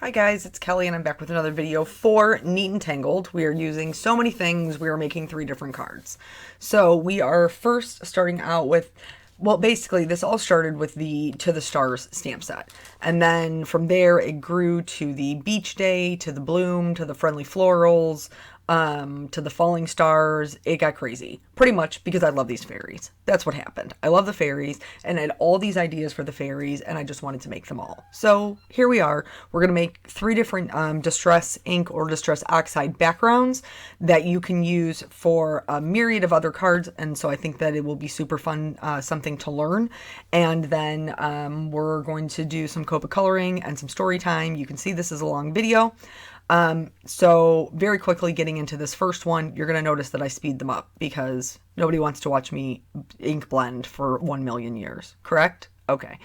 Hi guys, it's Kelly and I'm back with another video for Neat and Tangled. We are using so many things. We are making 3 different cards. So we are first starting out with, well, basically this all started with the To the Stars stamp set. And then from there it grew to the Beach Day, to the Bloom, to the Friendly Florals, to the Falling Stars. It got crazy. Pretty much because I love these fairies. That's what happened. I love the fairies and I had all these ideas for the fairies and I just wanted to make them all. So here we are. We're going to make 3 different Distress ink or Distress Oxide backgrounds that you can use for a myriad of other cards. And so I think that it will be super fun, something to learn. And then we're going to do some Copa coloring and some story time. You can see this is a long video. So very quickly getting into this first one, you're going to notice that I speed them up because nobody wants to watch me ink blend for 1 million years, correct? Okay.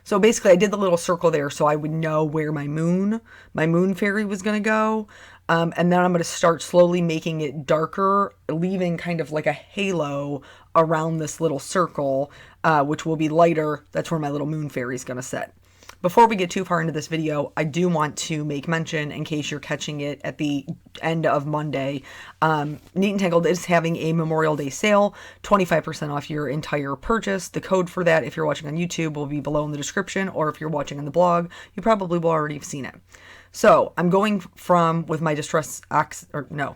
So basically I did the little circle there so I would know where my moon fairy was going to go. And then I'm going to start slowly making it darker, leaving kind of like a halo around this little circle, which will be lighter. That's where my little moon fairy is going to sit. Before we get too far into this video, I do want to make mention, in case you're catching it at the end of Monday, Neat and Tangled is having a Memorial Day sale, 25% off your entire purchase. The code for that, if you're watching on YouTube, will be below in the description, or if you're watching on the blog, you probably will already have seen it. So I'm going with my Distress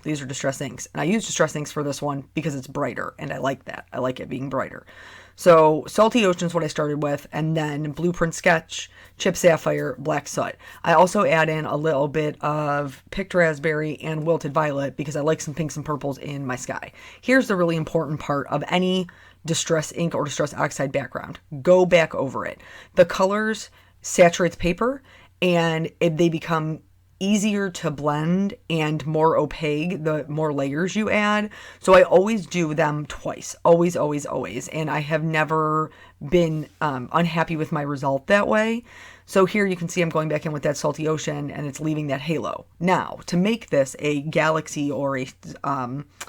these are Distress inks, and I use Distress inks for this one because it's brighter, and I like that. I like it being brighter. So Salty Ocean is what I started with, and then Blueprint Sketch, Chip Sapphire, Black Soot. I also add in a little bit of Picked Raspberry and Wilted Violet because I like some pinks and purples in my sky. Here's the really important part of any Distress ink or Distress Oxide background. Go back over it. The colors saturate the paper, and they become easier to blend and more opaque the more layers you add. So I always do them twice. Always, always, always. And I have never been unhappy with my result that way. So here you can see I'm going back in with that Salty Ocean and it's leaving that halo. Now, to make this a galaxy or a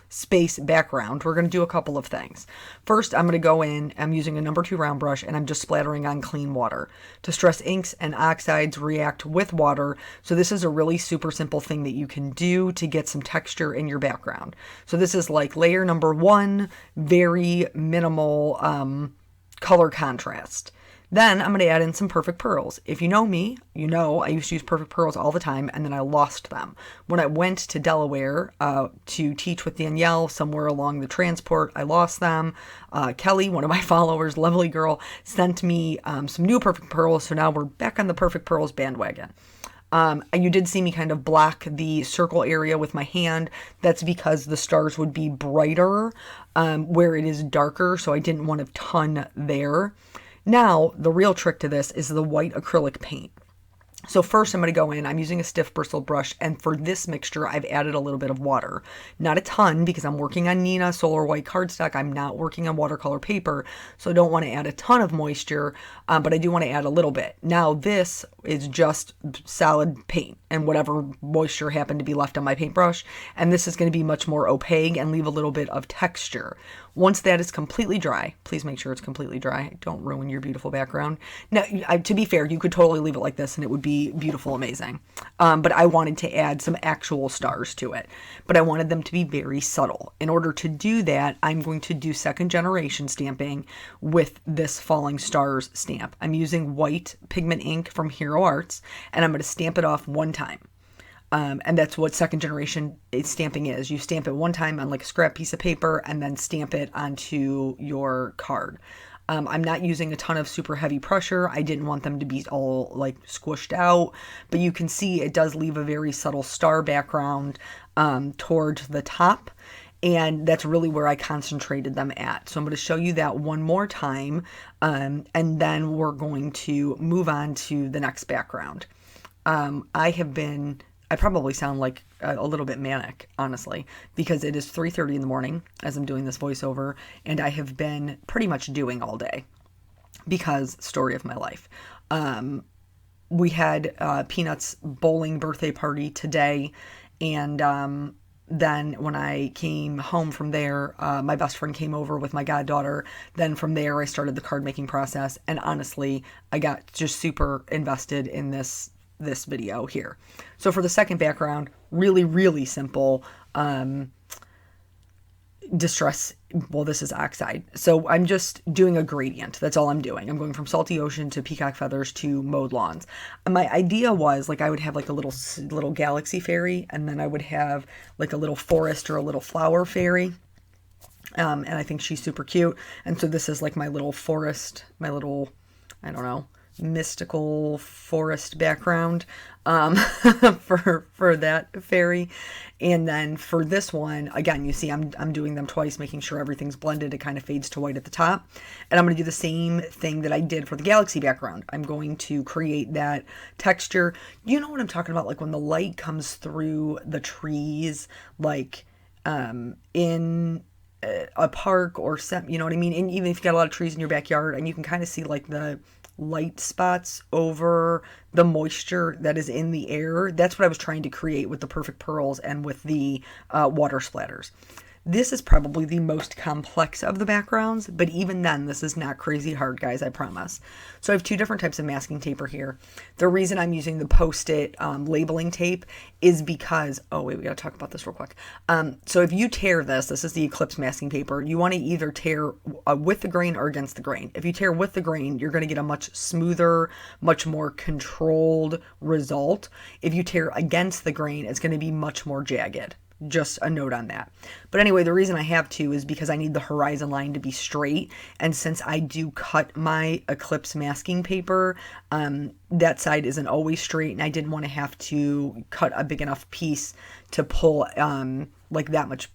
space background, we're going to do a couple of things. First, I'm going to go in, I'm using a number 2 round brush and I'm just splattering on clean water. Distress inks and oxides react with water. So this is a really super simple thing that you can do to get some texture in your background. So this is like layer number 1, very minimal color contrast. Then I'm going to add in some Perfect Pearls. If you know me, you know I used to use Perfect Pearls all the time, and then I lost them. When I went to Delaware to teach with Danielle somewhere along the transport, I lost them. Kelly, one of my followers, lovely girl, sent me some new Perfect Pearls, so now we're back on the Perfect Pearls bandwagon. And you did see me kind of block the circle area with my hand. That's because the stars would be brighter where it is darker, so I didn't want a ton there. Now, the real trick to this is the white acrylic paint. So first I'm going to go in, I'm using a stiff bristled brush, and for this mixture I've added a little bit of water. Not a ton because I'm working on Nina Solar White cardstock, I'm not working on watercolor paper, so I don't want to add a ton of moisture, but I do want to add a little bit. Now this is just solid paint and whatever moisture happened to be left on my paintbrush, and this is going to be much more opaque and leave a little bit of texture. Once that is completely dry, please make sure it's completely dry. Don't ruin your beautiful background. Now, to be fair, you could totally leave it like this and it would be beautiful, amazing. But I wanted to add some actual stars to it. But I wanted them to be very subtle. In order to do that, I'm going to do second generation stamping with this Falling Stars stamp. I'm using white pigment ink from Hero Arts, and I'm going to stamp it off one time. And that's what second generation stamping is. You stamp it one time on like a scrap piece of paper and then stamp it onto your card. I'm not using a ton of super heavy pressure. I didn't want them to be all like squished out, but you can see it does leave a very subtle star background towards the top. And that's really where I concentrated them at. So I'm going to show you that one more time. And then we're going to move on to the next background. I probably sound like a little bit manic, honestly, because it is 3:30 in the morning as I'm doing this voiceover, and I have been pretty much doing all day because story of my life. We had Peanut's bowling birthday party today, and then when I came home from there, my best friend came over with my goddaughter. Then from there, I started the card making process, and honestly, I got just super invested in this this video here. So for the second background, really, really simple, distress, well, this is oxide. So I'm just doing a gradient. That's all I'm doing. I'm going from salty ocean to peacock feathers to mowed lawns. And my idea was like I would have like a little galaxy fairy, and then I would have like a little forest or a little flower fairy. And I think she's super cute. And so this is like my little forest, my little, I don't know, mystical forest background for that fairy. And then for this one, again, you see I'm doing them twice, making sure everything's blended. It kind of fades to white at the top. And I'm going to do the same thing that I did for the galaxy background. I'm going to create that texture. You know what I'm talking about? Like when the light comes through the trees, like in a park or some, you know what I mean? And even if you got a lot of trees in your backyard, and you can kind of see like the light spots over the moisture that is in the air. That's what I was trying to create with the perfect pearls and with the water splatters. This is probably the most complex of the backgrounds, but even then, this is not crazy hard, guys, I promise. So I have two different types of masking tape here. The reason I'm using the Post-it labeling tape is because, oh wait, we gotta talk about this real quick. So if you tear this is the Eclipse masking paper, you wanna either tear with the grain or against the grain. If you tear with the grain, you're gonna get a much smoother, much more controlled result. If you tear against the grain, it's gonna be much more jagged. Just a note on that. But anyway, the reason I have to is because I need the horizon line to be straight. And since I do cut my Eclipse masking paper, that side isn't always straight. And I didn't want to have to cut a big enough piece to pull like that much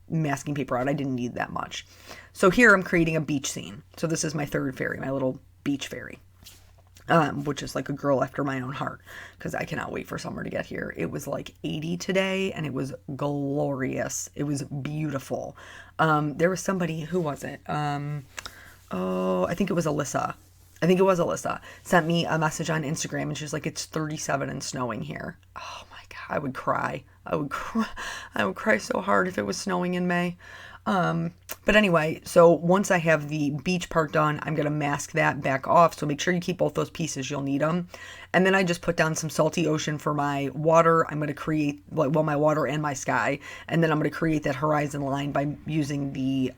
masking paper out. I didn't need that much. So here I'm creating a beach scene. So this is my third fairy, my little beach fairy. Which is like a girl after my own heart, because I cannot wait for summer to get here. It was like 80 today, and it was glorious. It was beautiful. There was somebody, who was it? I think it was Alyssa. Sent me a message on Instagram, and she's like, it's 37 and snowing here. Oh my God, I would cry. I would cry so hard if it was snowing in May. But anyway, so once I have the beach part done, I'm going to mask that back off. So make sure you keep both those pieces. You'll need them. And then I just put down some salty ocean for my water. I'm going to create my water and my sky. And then I'm going to create that horizon line by using the,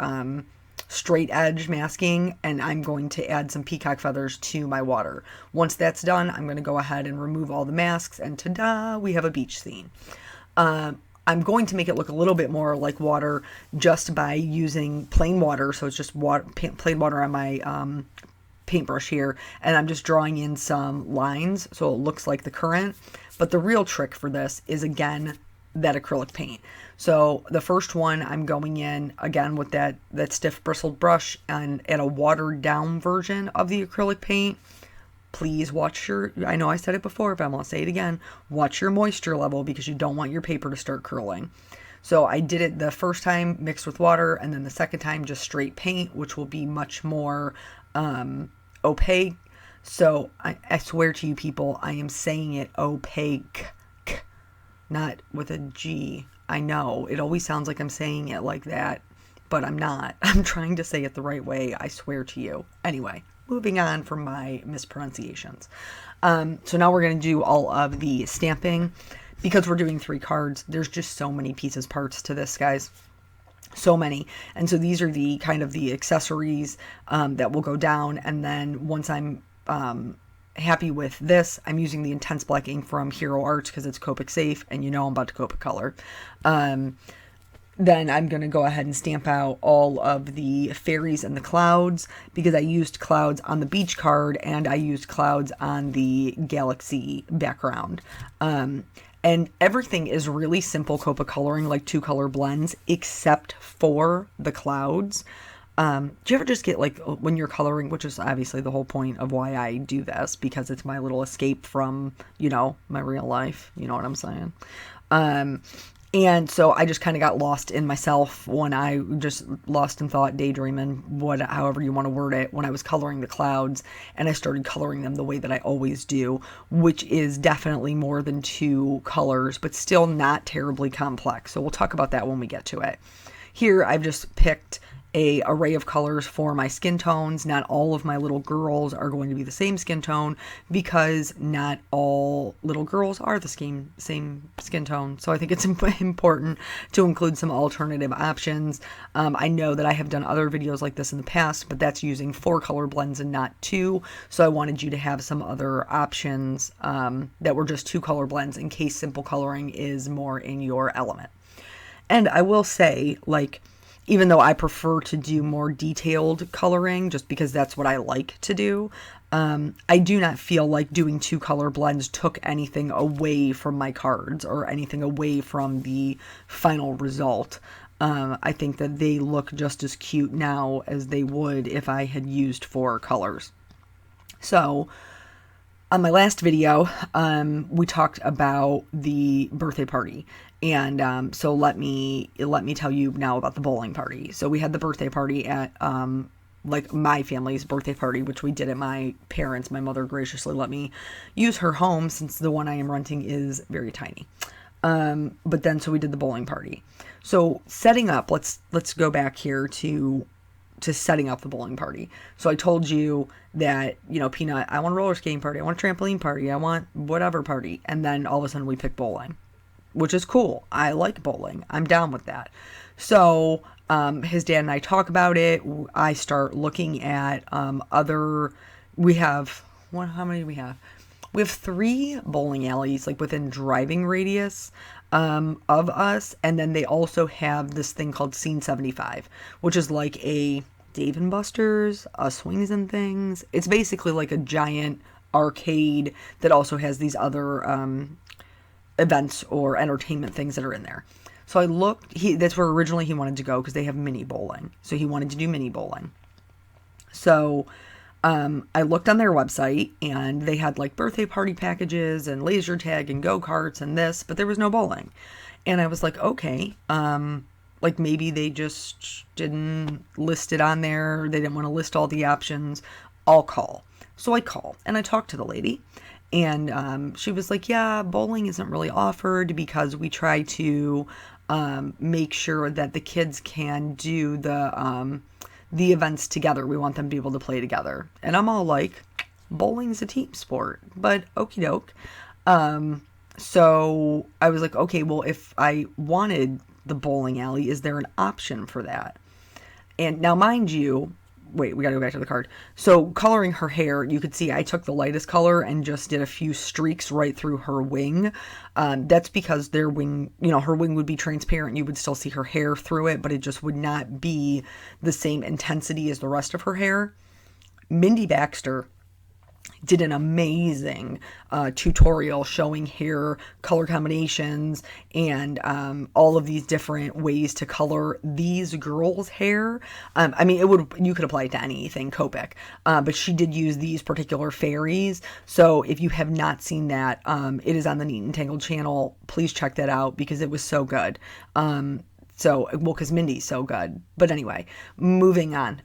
straight edge masking, and I'm going to add some peacock feathers to my water. Once that's done, I'm going to go ahead and remove all the masks, and ta-da, we have a beach scene. I'm going to make it look a little bit more like water just by using plain water. So it's just water, plain water on my paintbrush here. And I'm just drawing in some lines so it looks like the current. But the real trick for this is, again, that acrylic paint. So the first one, I'm going in again with that stiff bristled brush and add a watered down version of the acrylic paint. Please watch I know I said it before, but I'm going to say it again. Watch your moisture level, because you don't want your paper to start curling. So I did it the first time mixed with water, and then the second time just straight paint, which will be much more opaque. So I swear to you people, I am saying it opaque, not with a G. I know, it always sounds like I'm saying it like that, but I'm not. I'm trying to say it the right way, I swear to you. Anyway. Moving on from my mispronunciations. So now we're going to do all of the stamping. Because we're doing 3 cards, there's just so many parts to this, guys. So many. And so these are the kind of the accessories that will go down. And then once I'm happy with this, I'm using the Intense Black ink from Hero Arts because it's Copic safe. And you know I'm about to Copic color. Then I'm going to go ahead and stamp out all of the fairies and the clouds, because I used clouds on the beach card and I used clouds on the galaxy background. And everything is really simple Copic coloring, like 2-color blends, except for the clouds. Do you ever just get like when you're coloring, which is obviously the whole point of why I do this, because it's my little escape from, you know, my real life. You know what I'm saying? And so I just kind of got lost in myself when I just lost in thought, daydreaming, however you want to word it, when I was coloring the clouds, and I started coloring them the way that I always do, which is definitely more than 2 colors, but still not terribly complex. So we'll talk about that when we get to it. Here, I've just picked a array of colors for my skin tones. Not all of my little girls are going to be the same skin tone because not all little girls are the same skin tone. So I think it's important to include some alternative options. I know that I have done other videos like this in the past, but that's using 4 color blends and not 2. So I wanted you to have some other options that were just 2 color blends in case simple coloring is more in your element. And I will say, like, even though I prefer to do more detailed coloring just because that's what I like to do, I do not feel like doing 2 color blends took anything away from my cards or anything away from the final result. I think that they look just as cute now as they would if I had used 4 colors. So on my last video, we talked about the birthday party. And so let me tell you now about the bowling party. So we had the birthday party at like my family's birthday party, which we did at my parents'. My mother graciously let me use her home since the one I am renting is very tiny. But then so we did the bowling party. So setting up, let's go back here to setting up the bowling party. So I told you that, you know, Peanut, I want a roller skating party, I want a trampoline party, I want whatever party. And then all of a sudden we picked bowling, which is cool. I like bowling. I'm down with that. So his dad and I talk about it. I start looking at we have, how many do we have? We have 3 bowling alleys like within driving radius of us. And then they also have this thing called Scene 75, which is like a Dave & Buster's, a Swings and Things. It's basically like a giant arcade that also has these other events or entertainment things that are in there. So I looked, that's where originally he wanted to go because they have mini bowling. So he wanted to do mini bowling. So I looked on their website and they had like birthday party packages and laser tag and go-karts and this, but there was no bowling. And I was like, okay, like maybe they just didn't list it on there. They didn't want to list all the options. I'll call. So I call and I talked to the lady. And she was like, yeah, bowling isn't really offered because we try to make sure that the kids can do the events together. We want them to be able to play together. And I'm all like, bowling's a team sport, but okie doke. So I was like, okay, well, if I wanted the bowling alley, is there an option for that? And now, mind you, wait, we gotta go back to the card. So coloring her hair, you could see I took the lightest color and just did a few streaks right through her wing. That's because their wing, you know, her wing would be transparent. You would still see her hair through it, but it just would not be the same intensity as the rest of her hair. Mindy Baxter did an amazing tutorial showing hair color combinations and all of these different ways to color these girls' hair. I mean, you could apply it to anything Copic, but she did use these particular fairies. So if you have not seen that, it is on the Neat Tangled channel. Please check that out because it was so good. Because Mindy's so good. But anyway, moving on.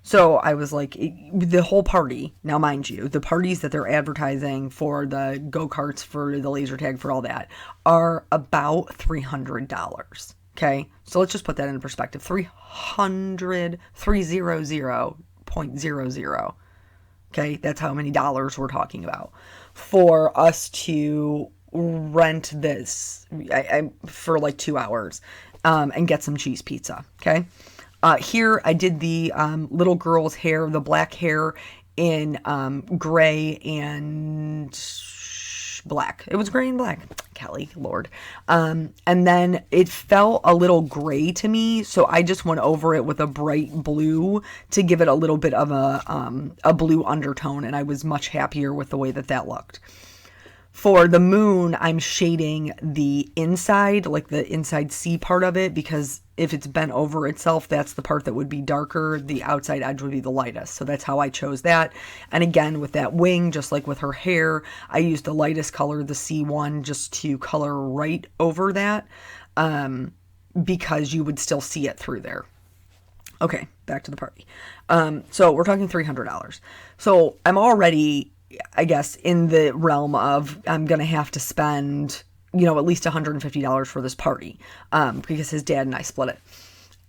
So I was like, the whole party, now mind you, the parties that they're advertising for the go-karts, for the laser tag, for all that, are about $300. Okay? So let's just put that into perspective. 300.00. Okay? That's how many dollars we're talking about for us to rent this for like 2 hours and get some cheese pizza. Okay? Here I did the little girl's hair, the black hair in gray and black. It was gray and black. Kelly, Lord. And then it felt a little gray to me, so I just went over it with a bright blue to give it a little bit of a blue undertone, and I was much happier with the way that looked. For the moon, I'm shading the inside, like the inside C part of it, because if it's bent over itself, that's the part that would be darker. The outside edge would be the lightest. So that's how I chose that. And again, with that wing, just like with her hair, I used the lightest color, the C1, just to color right over that, because you would still see it through there. Okay, back to the party. So we're talking $300. So I'm already, I guess, in the realm of I'm going to have to spend, at least $150 for this party, because his dad and I split it.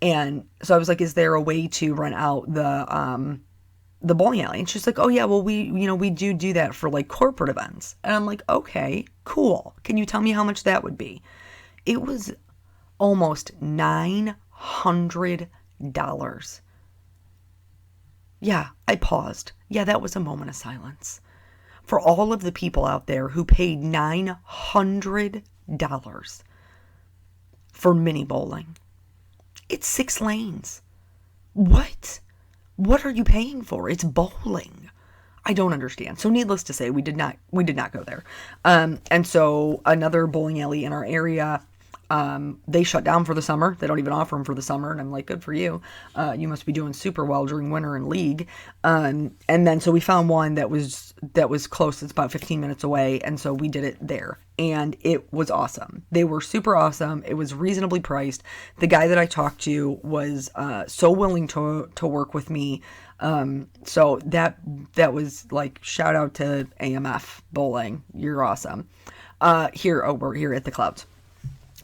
And so I was like, is there a way to rent out the bowling alley? And she's like, oh yeah, well we do that for like corporate events. And I'm like, okay, cool. Can you tell me how much that would be? It was almost $900. Yeah, I paused. Yeah, that was a moment of silence. For all of the people out there who paid $900 for mini bowling. It's 6 lanes. What? What are you paying for? It's bowling. I don't understand. So needless to say, we did not go there. And so another bowling alley in our area, they shut down for the summer. They don't even offer them for the summer. And I'm like, good for you. You must be doing super well during winter and league. And then so we found one that was close. It's about 15 minutes away. And so we did it there. And it was awesome. They were super awesome. It was reasonably priced. The guy that I talked to was so willing to work with me. So that was like, shout out to AMF Bowling. You're awesome. We're here at the Clouds.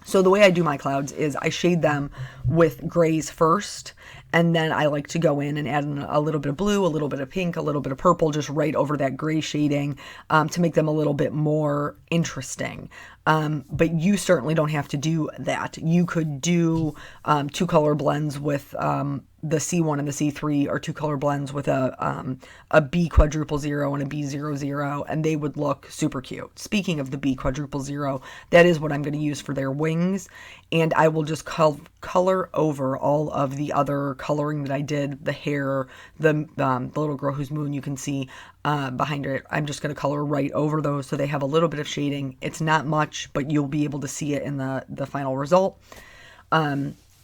So the way I do my clouds is I shade them with grays first, and then I like to go in and add in a little bit of blue, a little bit of pink, a little bit of purple, just right over that gray shading, to make them a little bit more interesting. But you certainly don't have to do that. You could do 2 color blends with the C1 and the C3, or 2 color blends with a B quadruple zero and a B00, and they would look super cute. Speaking of the B quadruple zero, that is what I'm going to use for their wings, and I will just color over all of the other coloring that I did, the hair, the little girl whose moon you can see behind it. I'm just going to color right over those so they have a little bit of shading. It's not much, but you'll be able to see it in the final result.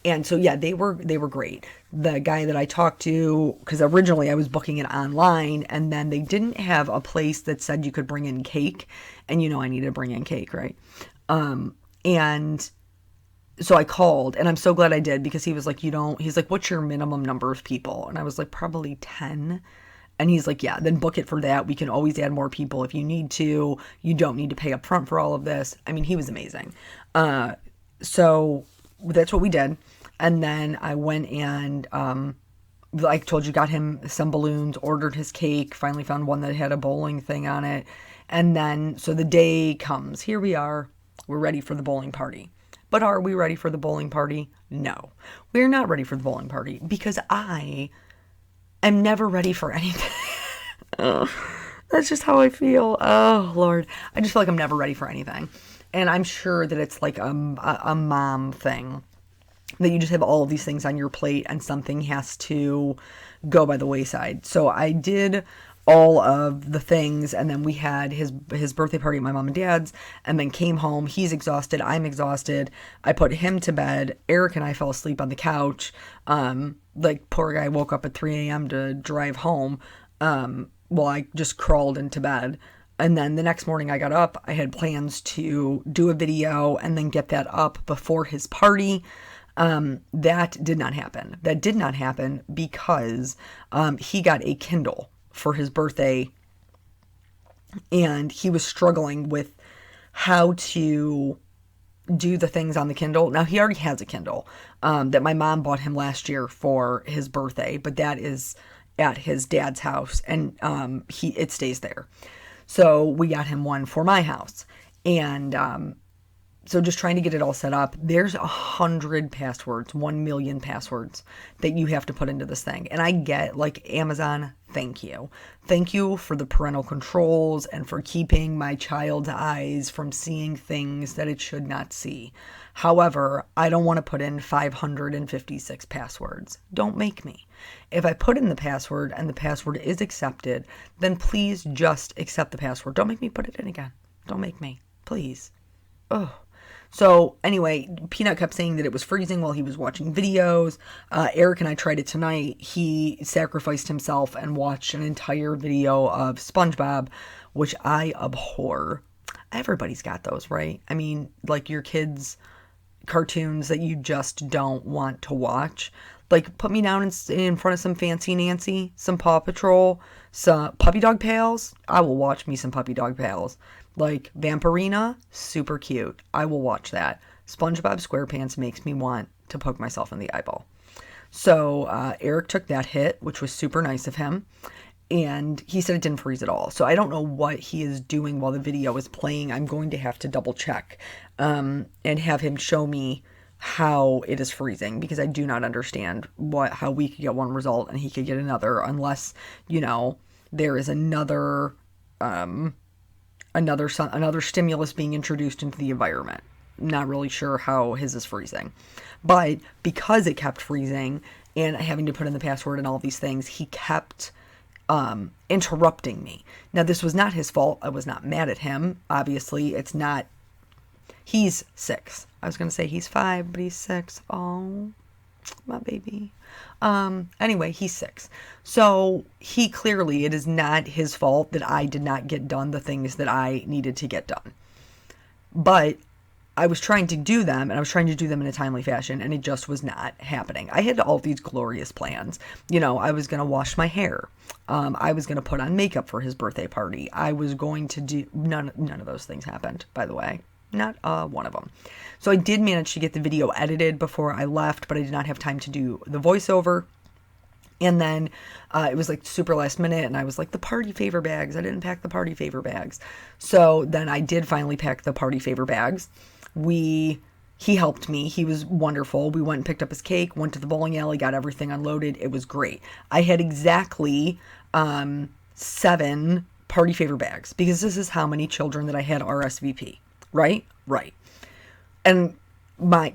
And so, yeah, they were great. The guy that I talked to, because originally I was booking it online, and then they didn't have a place that said you could bring in cake. And I need to bring in cake, right? And so I called, and I'm so glad I did, because he was like, he's like, what's your minimum number of people? And I was like, probably 10. And he's like, yeah, then book it for that. We can always add more people if you need to. You don't need to pay up front for all of this. I mean, he was amazing. So that's what we did. And then I went and, like I told you, got him some balloons, ordered his cake, finally found one that had a bowling thing on it. And then, so the day comes. Here we are. We're ready for the bowling party. But are we ready for the bowling party? No. We're not ready for the bowling party, because I am never ready for anything. That's just how I feel. Oh, Lord. I just feel like I'm never ready for anything. And I'm sure that it's like a mom thing, that you just have all of these things on your plate and something has to go by the wayside. So I did all of the things, and then we had his birthday party at my mom and dad's, and then came home. He's exhausted. I'm exhausted. I put him to bed. Eric and I fell asleep on the couch. Like, poor guy woke up at 3 a.m. to drive home. Well, I just crawled into bed. And then the next morning I got up. I had plans to do a video and then get that up before his party. That did not happen. That did not happen because he got a Kindle for his birthday, and he was struggling with how to do the things on the Kindle. Now, he already has a Kindle that my mom bought him last year for his birthday, but that is at his dad's house, and it stays there. So we got him one for my house, and so just trying to get it all set up. There's 100 passwords, 1 million passwords that you have to put into this thing. And I get, like, Amazon, thank you. Thank you for the parental controls and for keeping my child's eyes from seeing things that it should not see. However, I don't want to put in 556 passwords. Don't make me. If I put in the password and the password is accepted, then please just accept the password. Don't make me put it in again. Don't make me. Please. Oh. So anyway, Peanut kept saying that it was freezing while he was watching videos. Eric and I tried it tonight. He sacrificed himself and watched an entire video of SpongeBob, which I abhor. Everybody's got those, right? I mean, like your kids' cartoons that you just don't want to watch. Like, put me down in front of some Fancy Nancy, some Paw Patrol, some Puppy Dog Pals. I will watch me some Puppy Dog Pals. Like, Vampirina, super cute. I will watch that. SpongeBob SquarePants makes me want to poke myself in the eyeball. So Eric took that hit, which was super nice of him. And he said it didn't freeze at all. So I don't know what he is doing while the video is playing. I'm going to have to double check and have him show me how it is freezing, because I do not understand how we could get one result and he could get another, unless, there is another stimulus being introduced into the environment. Not really sure how his is freezing. But because it kept freezing and having to put in the password and all these things, he kept interrupting me. Now, this was not his fault. I was not mad at him. Obviously, it's not. He's 6. I was going to say he's 5, but he's 6. Oh, my baby. Anyway, he's 6. So it is not his fault that I did not get done the things that I needed to get done. But I was trying to do them, and I was trying to do them in a timely fashion, and it just was not happening. I had all these glorious plans. I was going to wash my hair. I was going to put on makeup for his birthday party. I was going to do... None of those things happened, by the way. Not one of them. So I did manage to get the video edited before I left, but I did not have time to do the voiceover. And then it was like super last minute, and I was like, the party favor bags. I didn't pack the party favor bags. So then I did finally pack the party favor bags. He helped me. He was wonderful. We went and picked up his cake, went to the bowling alley, got everything unloaded. It was great. I had exactly 7 party favor bags, because this is how many children that I had RSVP. Right? Right. And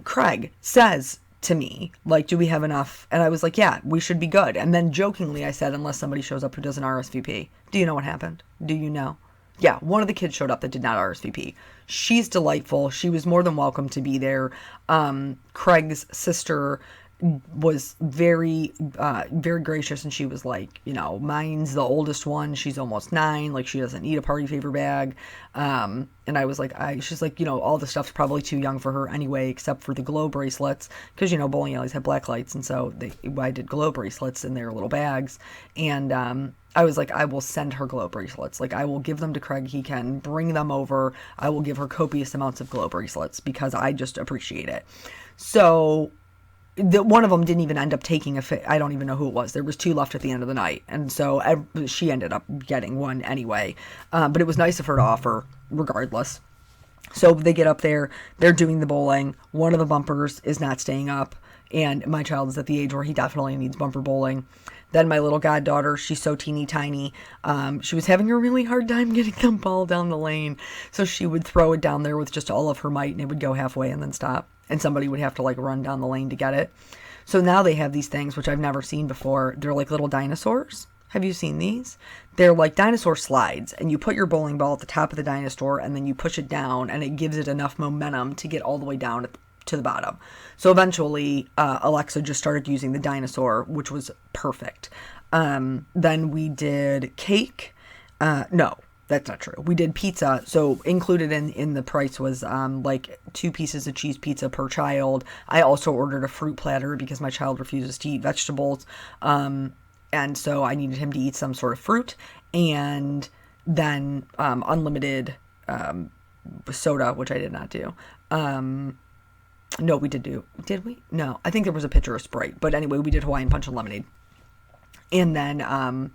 Craig says to me, like, do we have enough? And I was like, yeah, we should be good. And then jokingly I said, unless somebody shows up who doesn't RSVP. Do you know what happened? Do you know? Yeah, one of the kids showed up that did not RSVP. She's delightful. She was more than welcome to be there. Craig's sister was very, very gracious, and she was like, mine's the oldest one. She's almost 9. Like, she doesn't need a party favor bag. And I was like, she's like, all the stuff's probably too young for her anyway, except for the glow bracelets, because, bowling alleys have black lights, and so I did glow bracelets in their little bags. And I was like, I will send her glow bracelets. Like, I will give them to Craig. He can bring them over. I will give her copious amounts of glow bracelets, because I just appreciate it. So one of them didn't even end up taking I don't even know who it was. There was 2 left at the end of the night. And so she ended up getting one anyway. But it was nice of her to offer regardless. So they get up there, they're doing the bowling. One of the bumpers is not staying up, and my child is at the age where he definitely needs bumper bowling. Then my little goddaughter, she's so teeny tiny. She was having a really hard time getting the ball down the lane. So she would throw it down there with just all of her might, and it would go halfway and then stop. And somebody would have to run down the lane to get it. So now they have these things, which I've never seen before. They're like little dinosaurs. Have you seen these? They're like dinosaur slides, and you put your bowling ball at the top of the dinosaur, and then you push it down, and it gives it enough momentum to get all the way down to the bottom. So eventually, Alexa just started using the dinosaur, which was perfect. Then we did cake. No, that's not true. We did pizza. So included in the price was 2 pieces of cheese pizza per child. I also ordered a fruit platter because my child refuses to eat vegetables. And so I needed him to eat some sort of fruit, and then unlimited soda, which I did not do. No, we did we? No, I think there was a pitcher of Sprite. But anyway, we did Hawaiian Punch and lemonade. And then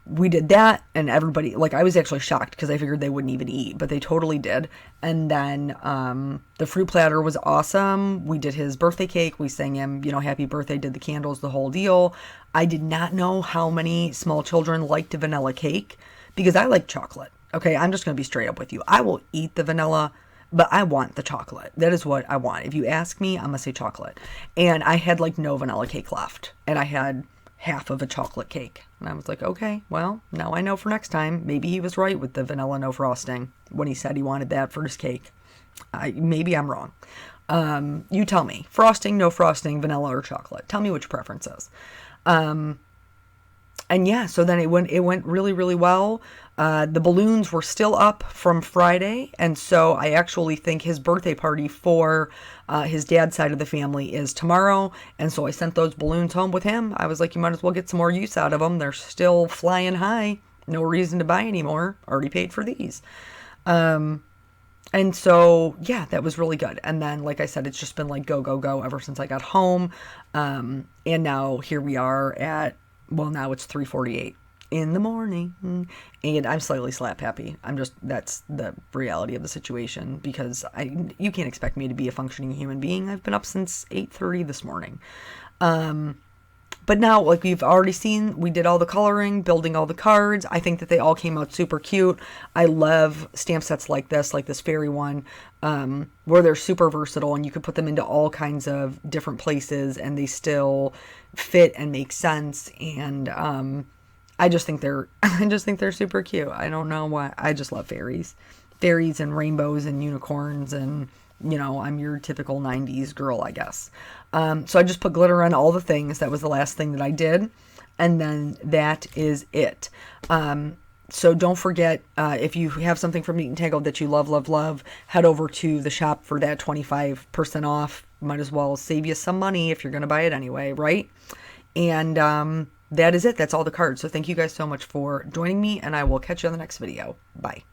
we did that, and everybody, I was actually shocked because I figured they wouldn't even eat, but they totally did. And then the fruit platter was awesome. We did his birthday cake. We sang him, happy birthday, did the candles, the whole deal. I did not know how many small children liked a vanilla cake, because I like chocolate. Okay, I'm just going to be straight up with you. I will eat the vanilla, but I want the chocolate. That is what I want. If you ask me, I'm going to say chocolate. And I had no vanilla cake left, and I had half of a chocolate cake. And I was like, okay, well, now I know for next time. Maybe he was right with the vanilla no frosting when he said he wanted that for his cake. Maybe I'm wrong. You tell me. Frosting, no frosting, vanilla, or chocolate. Tell me which preference is. And yeah, so then it went really, really well. The balloons were still up from Friday, and so I actually think his birthday party for his dad's side of the family is tomorrow, and so I sent those balloons home with him. I was like, you might as well get some more use out of them. They're still flying high. No reason to buy any more. Already paid for these. And so, yeah, that was really good. And then, like I said, it's just been like go, go, go ever since I got home. And now here we are at, well, now it's 3:48 in the morning, and I'm slightly slap happy. That's the reality of the situation, because you can't expect me to be a functioning human being. I've been up since 8:30 this morning. But now, like we've already seen, we did all the coloring, building all the cards. I think that they all came out super cute. I love stamp sets like this fairy one, where they're super versatile and you could put them into all kinds of different places and they still fit and make sense. And I just think they're super cute. I don't know why. I just love fairies and rainbows and unicorns, and I'm your typical 90s girl, I guess. So I just put glitter on all the things. That was the last thing that I did. And then that is it. So don't forget, if you have something from Neat Tangled that you love, love, love, head over to the shop for that 25% off. Might as well save you some money if you're going to buy it anyway, right? And that is it. That's all the cards. So thank you guys so much for joining me, and I will catch you on the next video. Bye.